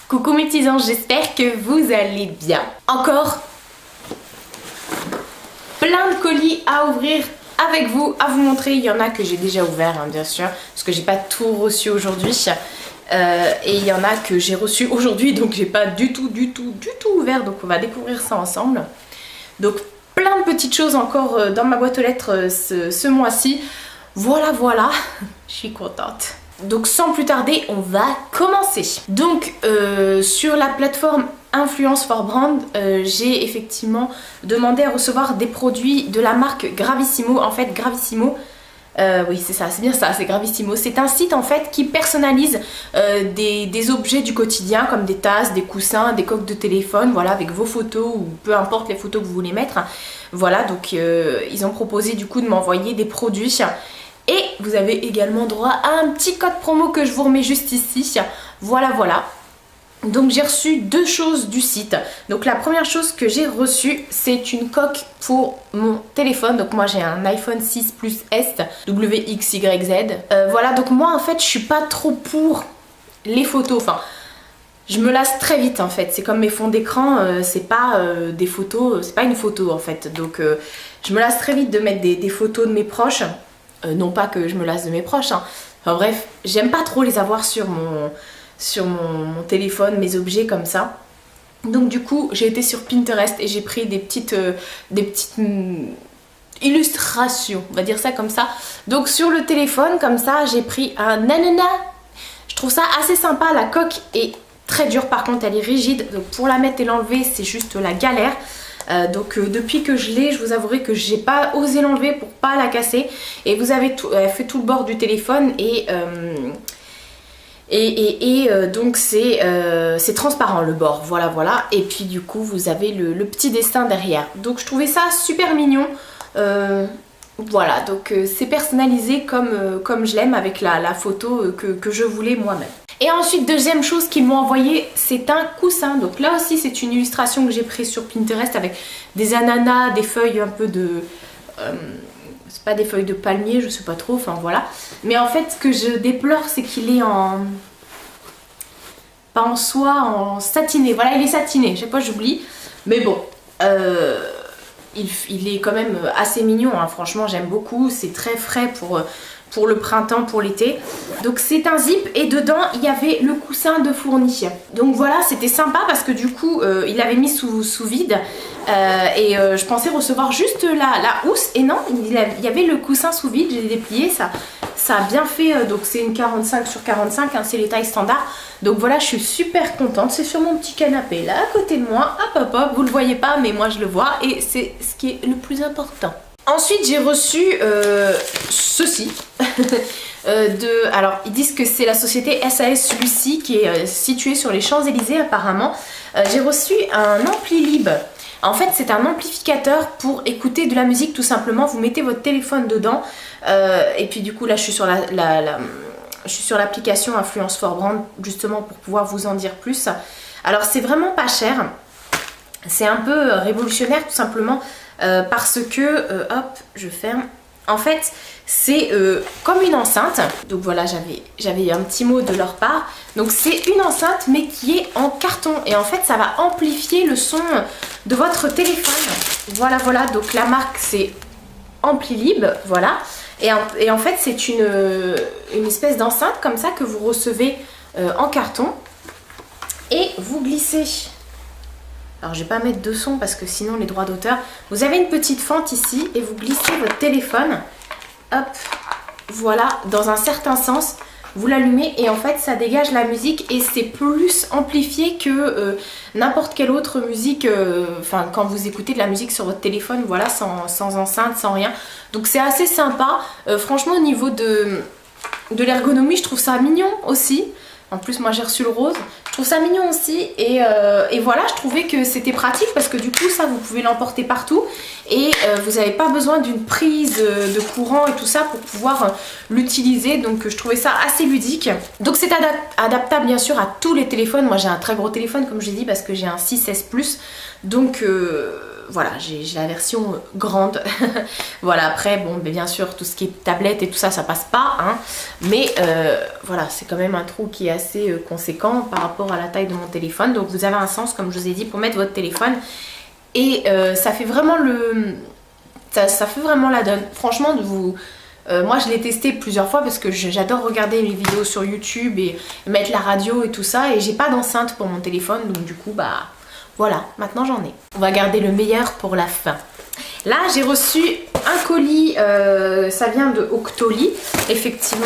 Coucou mes petits anges, j'espère que vous allez bien. Encore plein de colis à ouvrir avec vous, à vous montrer. Il y en a que j'ai déjà ouvert, hein, bien sûr, parce que j'ai pas tout reçu aujourd'hui. Et il y en a que j'ai reçu aujourd'hui, donc j'ai pas du tout ouvert. Donc on va découvrir ça ensemble. Donc plein de petites choses encore dans ma boîte aux lettres ce mois-ci. Voilà, je suis contente. Donc sans plus tarder, on va commencer. Donc sur la plateforme Influence for Brand, j'ai effectivement demandé à recevoir des produits de la marque Gravissimo. En fait, Gravissimo, oui c'est ça, c'est bien ça, c'est Gravissimo. C'est un site en fait qui personnalise des objets du quotidien comme des tasses, des coussins, des coques de téléphone, voilà, avec vos photos ou peu importe les photos que vous voulez mettre. Voilà, donc ils ont proposé du coup de m'envoyer des produits. Et vous avez également droit à un petit code promo que je vous remets juste ici. Voilà. Donc j'ai reçu deux choses du site. Donc la première chose que j'ai reçue, c'est une coque pour mon téléphone. Donc moi j'ai un iPhone 6 Plus S WXYZ. Voilà, donc moi en fait je suis pas trop pour les photos. Enfin, je me lasse très vite en fait. C'est comme mes fonds d'écran, c'est pas des photos, c'est pas une photo en fait. Donc je me lasse très vite de mettre des photos de mes proches. Non pas que je me lasse de mes proches, hein. Enfin bref, j'aime pas trop les avoir sur mon téléphone, mes objets comme ça. Donc du coup, j'ai été sur Pinterest et j'ai pris des petites illustrations, on va dire ça comme ça. Donc sur le téléphone, comme ça, j'ai pris un ananas. Je trouve ça assez sympa, la coque est très dure par contre, elle est rigide. Donc pour la mettre et l'enlever, c'est juste la galère. Donc depuis que je l'ai, je vous avouerai que j'ai pas osé l'enlever pour pas la casser. Et vous avez elle fait tout le bord du téléphone et donc c'est transparent le bord, voilà. Et puis du coup vous avez le petit dessin derrière. Donc je trouvais ça super mignon. Voilà, donc c'est personnalisé comme je l'aime avec la photo que je voulais moi-même. Et ensuite, deuxième chose qu'ils m'ont envoyé, c'est un coussin. Donc là aussi, c'est une illustration que j'ai prise sur Pinterest avec des ananas, des feuilles un peu de... c'est pas des feuilles de palmier, je sais pas trop, enfin voilà. Mais en fait, ce que je déplore, c'est qu'il est en... pas en soie, en satiné. Voilà, il est satiné, je sais pas, j'oublie. Mais bon, il est quand même assez mignon, hein. Franchement, j'aime beaucoup. C'est très frais pour le printemps, pour l'été. Donc c'est un zip et dedans il y avait le coussin de fourni. Donc voilà, c'était sympa parce que du coup il l'avait mis sous vide et je pensais recevoir juste la housse et non, il y avait le coussin sous vide. J'ai déplié, ça a bien fait. Donc c'est une 45 sur 45, hein, c'est les tailles standards. Donc voilà, je suis super contente. C'est sur mon petit canapé là à côté de moi. Hop, vous le voyez pas mais moi je le vois et c'est ce qui est le plus important. Ensuite j'ai reçu ceci. Alors ils disent que c'est la société SAS Lucie qui est située sur les Champs-Élysées apparemment. J'ai reçu un ampli lib. En fait c'est un amplificateur pour écouter de la musique tout simplement. Vous mettez votre téléphone dedans et puis du coup là je suis sur je suis sur l'application Influence for Brand justement pour pouvoir vous en dire plus. Alors c'est vraiment pas cher. C'est un peu révolutionnaire tout simplement parce que, hop, je ferme. En fait, c'est comme une enceinte. Donc voilà, j'avais un petit mot de leur part. Donc c'est une enceinte mais qui est en carton. Et en fait, ça va amplifier le son de votre téléphone. Voilà. Donc la marque, c'est Amplilib, voilà. Et en fait, c'est une espèce d'enceinte comme ça que vous recevez en carton. Et vous glissez... Alors je vais pas mettre de son parce que sinon les droits d'auteur. Vous avez une petite fente ici et vous glissez votre téléphone. Hop, voilà, dans un certain sens. Vous l'allumez et en fait ça dégage la musique et c'est plus amplifié que n'importe quelle autre musique. Enfin quand vous écoutez de la musique sur votre téléphone, voilà, sans enceinte, sans rien. Donc c'est assez sympa. Franchement au niveau de l'ergonomie, je trouve ça mignon aussi. En plus moi j'ai reçu le rose, je trouve ça mignon aussi et voilà, je trouvais que c'était pratique parce que du coup ça vous pouvez l'emporter partout et vous n'avez pas besoin d'une prise de courant et tout ça pour pouvoir l'utiliser, donc je trouvais ça assez ludique. Donc c'est adaptable bien sûr à tous les téléphones. Moi j'ai un très gros téléphone comme j'ai dit parce que j'ai un 6S Plus, donc voilà, j'ai la version grande. Voilà, après, bon, bien sûr, tout ce qui est tablette et tout ça, ça passe pas, hein. Mais voilà, c'est quand même un trou qui est assez conséquent par rapport rapport à la taille de mon téléphone. Donc vous avez un sens, comme je vous ai dit, pour mettre votre téléphone. Et ça fait vraiment ça fait vraiment la donne. Franchement, moi je l'ai testé plusieurs fois parce que j'adore regarder les vidéos sur YouTube et mettre la radio et tout ça. Et j'ai pas d'enceinte pour mon téléphone, donc du coup, bah voilà, maintenant j'en ai. On va garder le meilleur pour la fin. Là, j'ai reçu un colis, ça vient de Octoly, effectivement.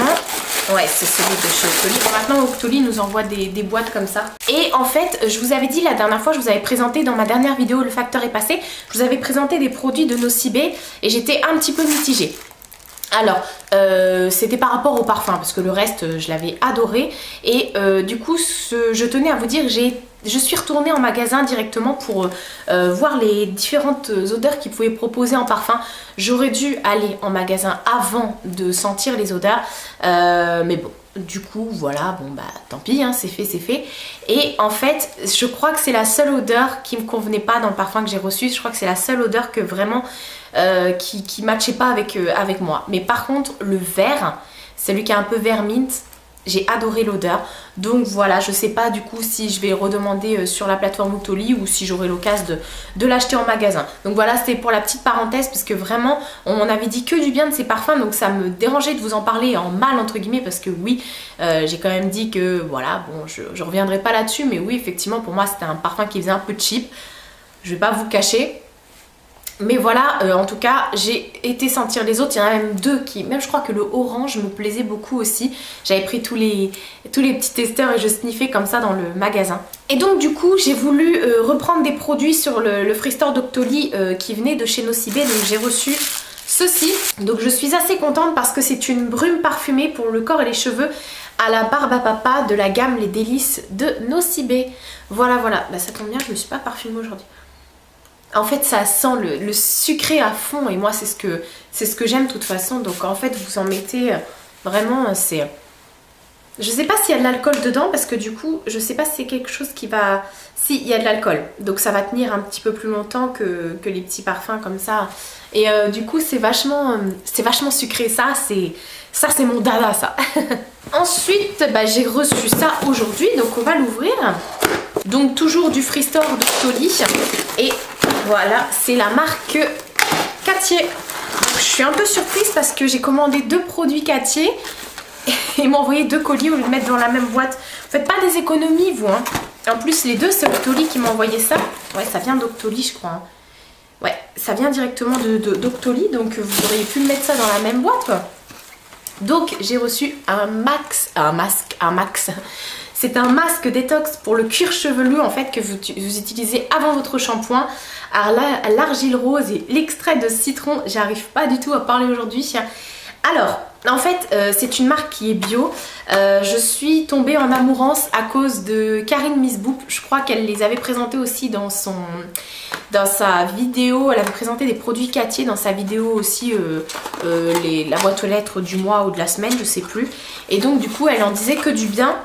Ouais, c'est celui de chez Octoly. Bon, maintenant, Octoly nous envoie des boîtes comme ça. Et en fait, je vous avais dit la dernière fois, je vous avais présenté dans ma dernière vidéo, le facteur est passé, je vous avais présenté des produits de Nocibé et j'étais un petit peu mitigée. Alors, c'était par rapport au parfum, parce que le reste, je l'avais adoré. Et du coup, je tenais à vous dire, je suis retournée en magasin directement pour voir les différentes odeurs qu'ils pouvaient proposer en parfum. J'aurais dû aller en magasin avant de sentir les odeurs, mais bon, du coup, voilà, bon bah tant pis, hein, c'est fait, c'est fait. Et en fait, je crois que c'est la seule odeur qui me convenait pas dans le parfum que j'ai reçu. Je crois que c'est la seule odeur que vraiment qui matchait pas avec moi. Mais par contre, le vert, celui qui est un peu vert mint, j'ai adoré l'odeur. Donc voilà, je sais pas du coup si je vais redemander sur la plateforme Octoly ou si j'aurai l'occasion de l'acheter en magasin. Donc voilà, c'était pour la petite parenthèse parce que vraiment, on m'en avait dit que du bien de ces parfums. Donc ça me dérangeait de vous en parler en mal entre guillemets parce que oui, j'ai quand même dit que voilà, bon, je reviendrai pas là-dessus. Mais oui, effectivement, pour moi, c'était un parfum qui faisait un peu cheap. Je vais pas vous cacher. Mais voilà, en tout cas, j'ai été sentir les autres. Il y en a même deux qui, même je crois que le orange me plaisait beaucoup aussi. J'avais pris tous les petits testeurs et je sniffais comme ça dans le magasin. Et donc du coup, j'ai voulu reprendre des produits sur le Free Store d'Octoly qui venaient de chez Nocibé. Donc j'ai reçu ceci. Donc je suis assez contente parce que c'est une brume parfumée pour le corps et les cheveux à la barbe à papa de la gamme Les Délices de Nocibé. Voilà, voilà. Bah ça tombe bien, je ne me suis pas parfumée aujourd'hui. En fait, ça sent le sucré à fond et moi, c'est ce que j'aime de toute façon. Donc en fait, vous en mettez vraiment, c'est... Je sais pas s'il y a de l'alcool dedans parce que du coup, je sais pas si c'est quelque chose qui va... Si, il y a de l'alcool. Donc ça va tenir un petit peu plus longtemps que les petits parfums comme ça. Et du coup, c'est vachement sucré. Ça, c'est mon dada, ça. Ensuite, bah, j'ai reçu ça aujourd'hui. Donc on va l'ouvrir. Donc toujours du Free Store d'Octoly. Et voilà, c'est la marque Cartier. Donc, je suis un peu surprise parce que j'ai commandé 2 produits Cartier et ils m'ont envoyé 2 colis au lieu de mettre dans la même boîte. Faites pas des économies, vous. Hein. En plus, les deux, c'est Octoly qui m'a envoyé ça. Ouais, ça vient d'Octoly, je crois. Hein. Ouais, ça vient directement d'Octoly, donc vous auriez pu mettre ça dans la même boîte, quoi. Donc, j'ai reçu un max. C'est un masque détox pour le cuir chevelu en fait que vous utilisez avant votre shampoing à l'argile rose et l'extrait de citron. J'arrive pas du tout à parler aujourd'hui. Alors, en fait, c'est une marque qui est bio. Je suis tombée en amourance à cause de Karine Misboop. Je crois qu'elle les avait présentés aussi dans sa vidéo. Elle avait présenté des produits Cartier dans sa vidéo aussi, la boîte aux lettres du mois ou de la semaine, je sais plus. Et donc du coup, elle en disait que du bien.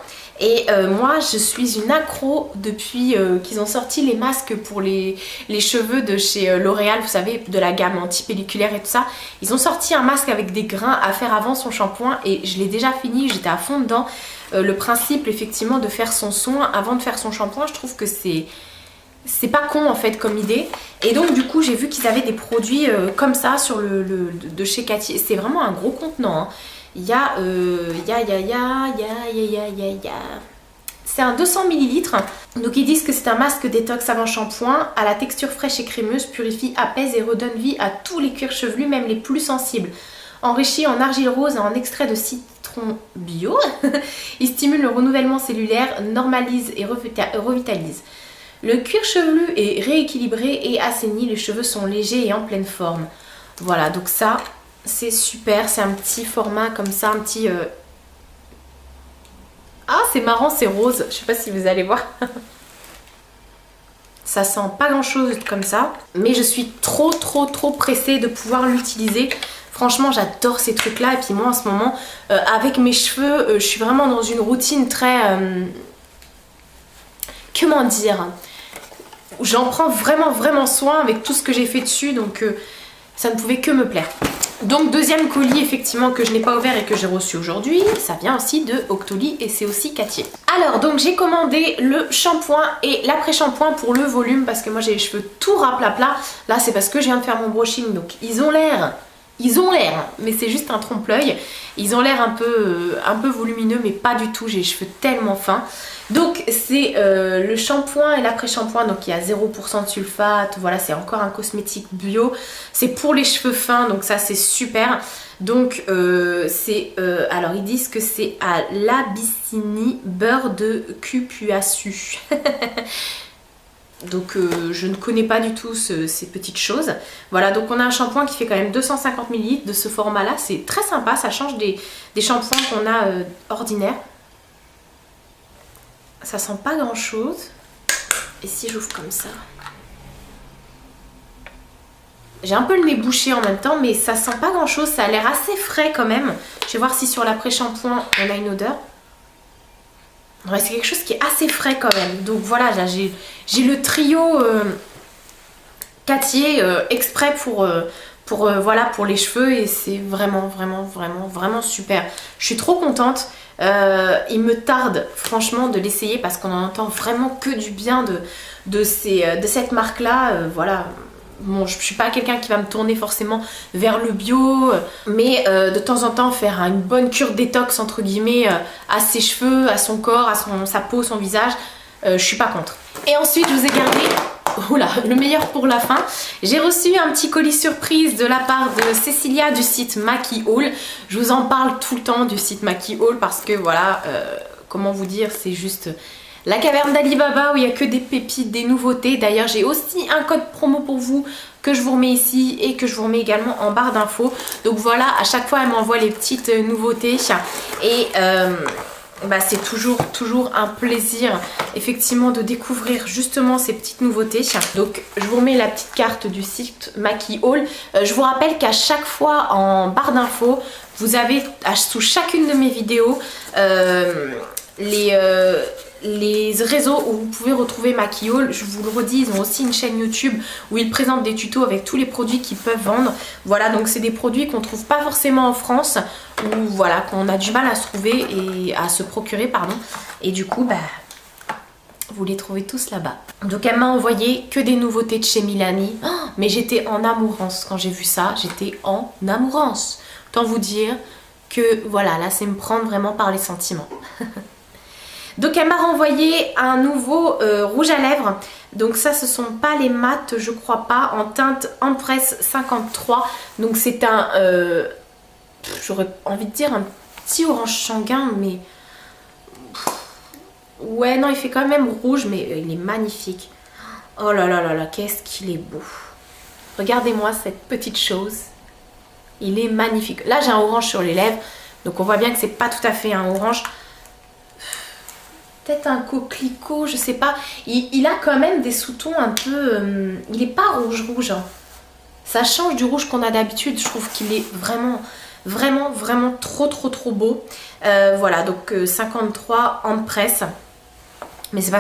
Et moi je suis une accro depuis qu'ils ont sorti les masques pour les cheveux de chez L'Oréal, vous savez, de la gamme anti-pelliculaire et tout ça. Ils ont sorti un masque avec des grains à faire avant son shampoing et je l'ai déjà fini, j'étais à fond dedans. Le principe effectivement de faire son soin avant de faire son shampoing, je trouve que c'est pas con en fait comme idée. Et donc du coup j'ai vu qu'ils avaient des produits comme ça sur de chez Cartier. C'est vraiment un gros contenant, hein. Il y a, c'est un 200 ml. Donc ils disent que c'est un masque détox avant shampoing à la texture fraîche et crémeuse, purifie, apaise et redonne vie à tous les cuirs chevelus, même les plus sensibles. Enrichi en argile rose et en extrait de citron bio, il stimule le renouvellement cellulaire, normalise et revitalise. Le cuir chevelu est rééquilibré et assaini, les cheveux sont légers et en pleine forme. Voilà, donc ça... c'est super, c'est un petit format comme ça, un petit... Ah, c'est marrant, c'est rose. Je sais pas si vous allez voir. Ça sent pas grand chose comme ça. Mais je suis trop pressée de pouvoir l'utiliser. Franchement, j'adore ces trucs-là. Et puis moi, en ce moment, avec mes cheveux, je suis vraiment dans une routine très... comment dire, j'en prends vraiment soin avec tout ce que j'ai fait dessus. Donc, ça ne pouvait que me plaire. Donc deuxième colis effectivement que je n'ai pas ouvert et que j'ai reçu aujourd'hui, ça vient aussi de Octoly et c'est aussi Cattier. Alors donc j'ai commandé le shampoing et l'après-shampoing pour le volume parce que moi j'ai les cheveux tout raplapla. Là c'est parce que je viens de faire mon brushing, donc ils ont l'air, mais c'est juste un trompe-l'œil. Ils ont l'air un peu volumineux mais pas du tout, j'ai les cheveux tellement fins. Donc c'est le shampoing et l'après-shampoing, donc il y a 0% de sulfate, voilà, c'est encore un cosmétique bio. C'est pour les cheveux fins, donc ça c'est super. Donc alors ils disent que c'est à l'Abyssinie, beurre de cupuaçu. Donc je ne connais pas du tout ces petites choses. Voilà, donc on a un shampoing qui fait quand même 250 ml de ce format là. C'est très sympa, ça change des shampoings qu'on a ordinaires. Ça sent pas grand chose. Et si j'ouvre comme ça, j'ai un peu le nez bouché en même temps, mais ça sent pas grand chose. Ça a l'air assez frais quand même. Je vais voir si sur l'après-shampoing on a une odeur. Ouais, c'est quelque chose qui est assez frais quand même. Donc voilà, là j'ai le trio Cattier exprès pour les cheveux et c'est vraiment super. Je suis trop contente. Il me tarde franchement de l'essayer parce qu'on en entend vraiment que du bien de cette marque là. Voilà. Bon, je suis pas quelqu'un qui va me tourner forcément vers le bio, mais de temps en temps faire une bonne cure détox entre guillemets à ses cheveux, à son corps, à sa peau, son visage, je suis pas contre. Et ensuite je vous ai gardé, oula, le meilleur pour la fin. J'ai reçu un petit colis surprise de la part de Cécilia du site Maki Haul. Je vous en parle tout le temps du site Maki Haul parce que voilà, comment vous dire, c'est juste la caverne d'Ali Baba où il n'y a que des pépites, des nouveautés. D'ailleurs j'ai aussi un code promo pour vous que je vous remets ici et que je vous remets également en barre d'infos. Donc voilà, à chaque fois elle m'envoie les petites nouveautés et c'est toujours un plaisir effectivement de découvrir justement ces petites nouveautés. Donc je vous remets la petite carte du site Maki Haul. Je vous rappelle qu'à chaque fois en barre d'infos, vous avez sous chacune de mes vidéos les réseaux où vous pouvez retrouver Maki Haul. Je vous le redis, ils ont aussi une chaîne YouTube où ils présentent des tutos avec tous les produits qu'ils peuvent vendre. Voilà, donc c'est des produits qu'on trouve pas forcément en France ou voilà, qu'on a du mal à se trouver et à se procurer, pardon. Et du coup, vous les trouvez tous là-bas. Donc elle m'a envoyé que des nouveautés de chez Milani. Oh, mais j'étais en amourance quand j'ai vu ça, j'étais en amourance. Autant vous dire que voilà, là c'est me prendre vraiment par les sentiments. Donc elle m'a renvoyé un nouveau rouge à lèvres. Donc ça ce sont pas les mattes, je crois pas, en teinte Empress 53. Donc c'est un, j'aurais envie de dire un petit orange sanguin, mais ouais non il fait quand même rouge, mais il est magnifique. Oh là là là là, qu'est-ce qu'il est beau. Regardez-moi cette petite chose. Il est magnifique. Là j'ai un orange sur les lèvres, donc on voit bien que c'est pas tout à fait un orange. Peut-être un coquelicot, je sais pas. Il a quand même des sous-tons un peu... il n'est pas rouge hein. Ça change du rouge qu'on a d'habitude. Je trouve qu'il est vraiment trop beau. Voilà, donc 53 Empress. Mais c'est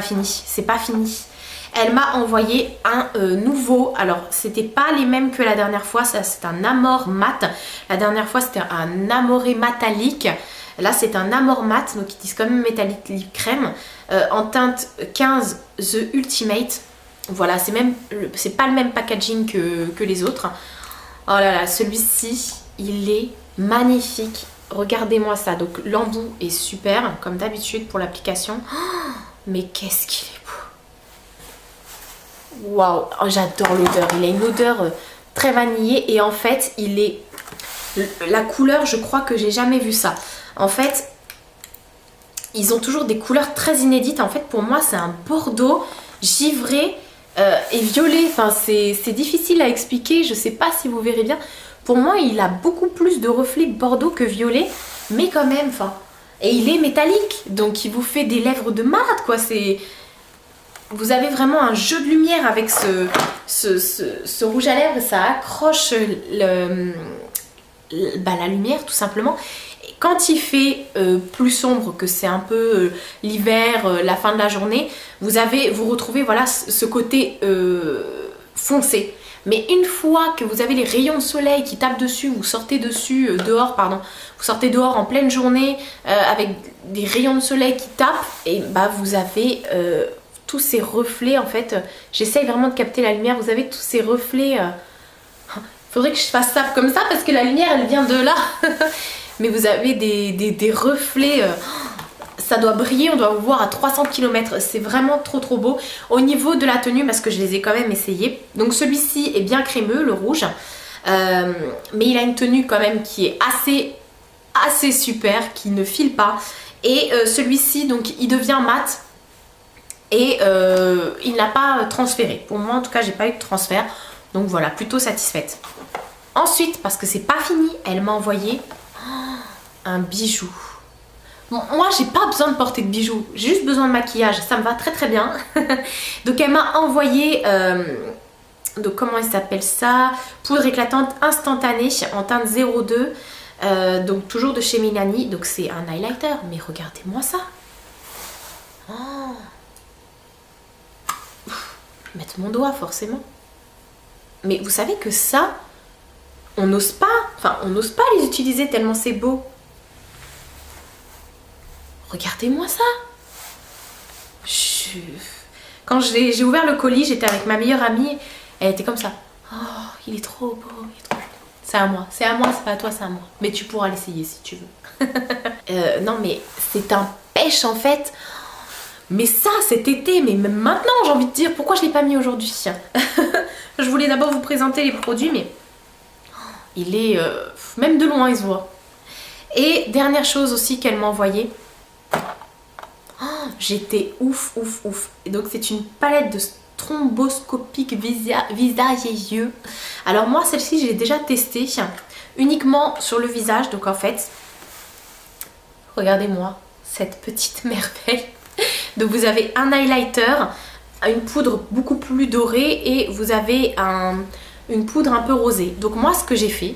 pas fini. Elle m'a envoyé un nouveau. Alors, c'était pas les mêmes que la dernière fois. Ça, c'est un Amore mat. La dernière fois, c'était un Amore Metallique. Là c'est un Amore Mat, donc ils disent quand même métallique lip crème, en teinte 15 The Ultimate. Voilà, c'est pas le même packaging que les autres. Oh là là, celui-ci, il est magnifique. Regardez-moi ça. Donc l'embout est super, comme d'habitude pour l'application. Oh, mais qu'est-ce qu'il est beau. Waouh, oh, j'adore l'odeur. Il a une odeur très vanillée et en fait, il est... La couleur, je crois que j'ai jamais vu ça. En fait, ils ont toujours des couleurs très inédites. En fait, pour moi, c'est un bordeaux givré et violet. Enfin, c'est difficile à expliquer. Je sais pas si vous verrez bien. Pour moi, il a beaucoup plus de reflets bordeaux que violet. Mais quand même, enfin... Et il est métallique. Donc, il vous fait des lèvres de malade, quoi. C'est... Vous avez vraiment un jeu de lumière avec ce rouge à lèvres. Ça accroche la lumière, tout simplement. Quand il fait plus sombre, que c'est un peu l'hiver, la fin de la journée, vous retrouvez voilà, ce côté foncé. Mais une fois que vous avez les rayons de soleil qui tapent dessus, vous sortez dehors, vous sortez dehors en pleine journée avec des rayons de soleil qui tapent, et bah vous avez tous ces reflets en fait. J'essaye vraiment de capter la lumière, vous avez tous ces reflets. Faudrait que je fasse ça comme ça parce que la lumière elle vient de là. Mais vous avez des reflets. Ça doit briller, on doit vous voir à 300 km, c'est vraiment trop beau. Au niveau de la tenue, parce que je les ai quand même essayés, donc celui-ci est bien crémeux, le rouge, mais il a une tenue quand même qui est assez super, qui ne file pas. Et celui-ci, donc il devient mat et il n'a pas transféré. Pour moi en tout cas, j'ai pas eu de transfert, donc voilà, plutôt satisfaite. Ensuite, parce que c'est pas fini, elle m'a envoyé un bijou. Moi j'ai pas besoin de porter de bijoux, j'ai juste besoin de maquillage, ça me va très bien. Donc elle m'a envoyé, donc comment il s'appelle ça, poudre éclatante instantanée en teinte 02, donc toujours de chez Milani, donc c'est un highlighter, mais regardez-moi ça. Oh. Mettre mon doigt forcément. Mais vous savez que ça, on n'ose pas les utiliser tellement c'est beau. Regardez-moi ça. Quand j'ai ouvert le colis, j'étais avec ma meilleure amie. Elle était comme ça. Oh, il est trop beau, il est trop beau. C'est à moi, c'est pas à toi, c'est à moi. Mais tu pourras l'essayer si tu veux. Non mais c'est un pêche en fait. Mais ça, cet été, mais même maintenant, j'ai envie de dire, pourquoi je l'ai pas mis aujourd'hui? Je voulais d'abord vous présenter les produits, mais il est... même de loin, il se voit. Et dernière chose aussi qu'elle m'a envoyée. J'étais ouf. Et donc c'est une palette de stromboscopique visage et yeux. Alors moi celle-ci je l'ai déjà testée uniquement sur le visage. Donc en fait, regardez-moi cette petite merveille. Donc vous avez un highlighter, une poudre beaucoup plus dorée et vous avez une poudre un peu rosée. Donc moi ce que j'ai fait,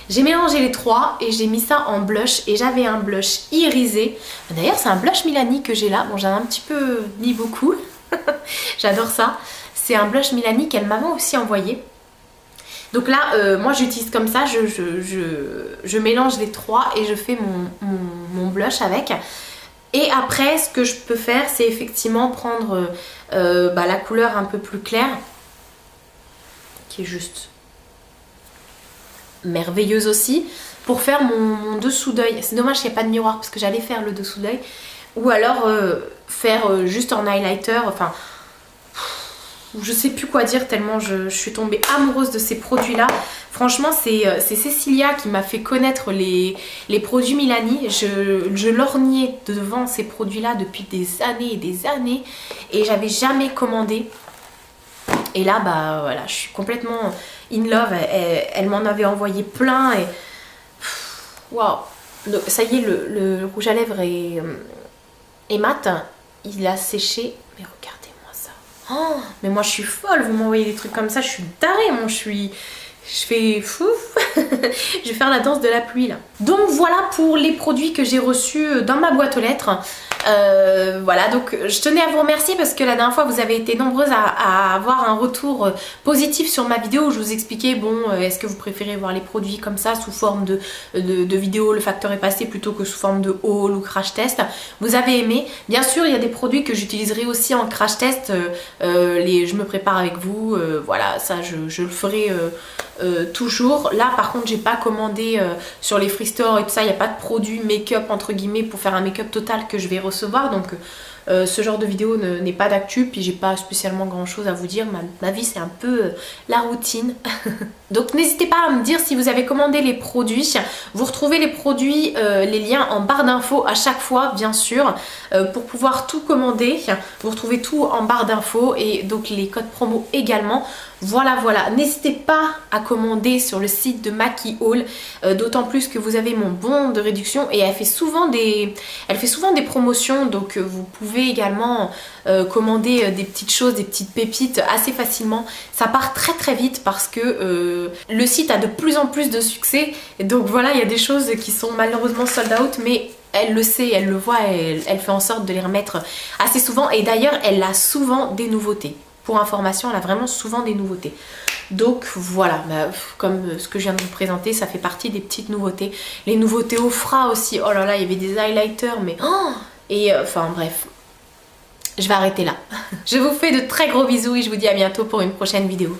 j'ai mélangé les trois et j'ai mis ça en blush et j'avais un blush irisé. D'ailleurs c'est un blush Milani que j'ai là, bon j'en ai un petit peu mis beaucoup, j'adore ça. C'est un blush Milani qu'elle m'avait aussi envoyé. Donc là moi j'utilise comme ça, je mélange les trois et je fais mon blush avec. Et après ce que je peux faire c'est effectivement prendre la couleur un peu plus claire, qui est juste merveilleuse aussi, pour faire mon dessous d'œil. C'est dommage qu'il n'y ait pas de miroir parce que j'allais faire le dessous d'œil, ou alors faire juste en highlighter, enfin je sais plus quoi dire tellement je suis tombée amoureuse de ces produits là. Franchement c'est Cécilia qui m'a fait connaître les produits Milani. Je lorgnais devant ces produits là depuis des années et des années et j'avais jamais commandé. Et là bah voilà, je suis complètement in love. Elle m'en avait envoyé plein et waouh. Ça y est, le rouge à lèvres est mat, il a séché, mais regardez-moi ça. Oh, mais moi je suis folle, vous m'envoyez des trucs comme ça, je suis tarée, moi je fais fouf. Je vais faire la danse de la pluie là. Donc voilà pour les produits que j'ai reçus dans ma boîte aux lettres. Voilà, donc je tenais à vous remercier parce que la dernière fois vous avez été nombreuses à avoir un retour positif sur ma vidéo où je vous expliquais, bon, est-ce que vous préférez voir les produits comme ça sous forme de vidéo, le facteur est passé, plutôt que sous forme de haul ou crash test. Vous avez aimé. Bien sûr il y a des produits que j'utiliserai aussi en crash test, je me prépare avec vous, voilà, ça je le ferai toujours. Là par contre j'ai pas commandé sur les free store et tout ça, il n'y a pas de produit make-up entre guillemets pour faire un make-up total que je vais recevoir, donc ce genre de vidéo n'est pas d'actu, puis j'ai pas spécialement grand chose à vous dire, ma vie c'est un peu la routine. Donc n'hésitez pas à me dire si vous avez commandé les produits. Vous retrouvez les produits, les liens en barre d'infos à chaque fois bien sûr, pour pouvoir tout commander. Vous retrouvez tout en barre d'infos et donc les codes promo également. Voilà, n'hésitez pas à commander sur le site de Maki Haul, d'autant plus que vous avez mon bon de réduction et elle fait souvent des promotions, donc vous pouvez également commander des petites choses, des petites pépites assez facilement. Ça part très vite parce que le site a de plus en plus de succès, et donc voilà, il y a des choses qui sont malheureusement sold out, mais elle le sait, elle le voit, elle fait en sorte de les remettre assez souvent, et d'ailleurs elle a souvent des nouveautés. pour information, elle a vraiment souvent des nouveautés. Donc voilà, comme ce que je viens de vous présenter, ça fait partie des petites nouveautés. Les nouveautés Ofra aussi, oh là là, il y avait des highlighters, mais... Oh, et enfin bref, je vais arrêter là. Je vous fais de très gros bisous et je vous dis à bientôt pour une prochaine vidéo.